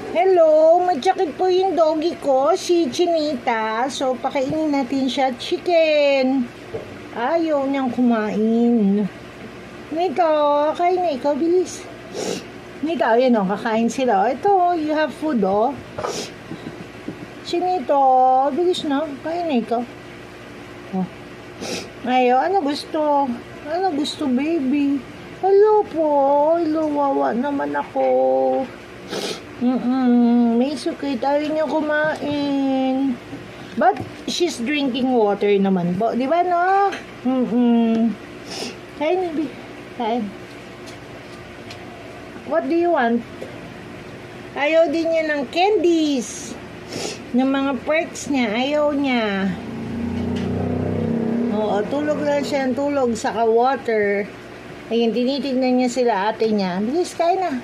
Hello, matsakit po yung doggy ko, si Chinita. So, pakainin natin siya chicken. Ayaw niyang kumain. Nito, kain na ikaw, bilis. Nito, ayan o, kakain sila. Ito, you have food, oh. Chinito, bilis na. Kain na ikaw. Oh. Ayaw, ano gusto? Ano gusto, baby? Hello po. Hello, wawa naman ako. May sukit. Ayaw niyo kumain. But she's drinking water naman po. Di ba, no? Kain, baby. Kain. What do you want? Ayaw din niya ng candies. Ng mga perks niya. Ayaw niya. Oo, tulog lang siya ng tulog. Saka water. Ayun, tinitignan niya sila ate niya. Bilis, kain na.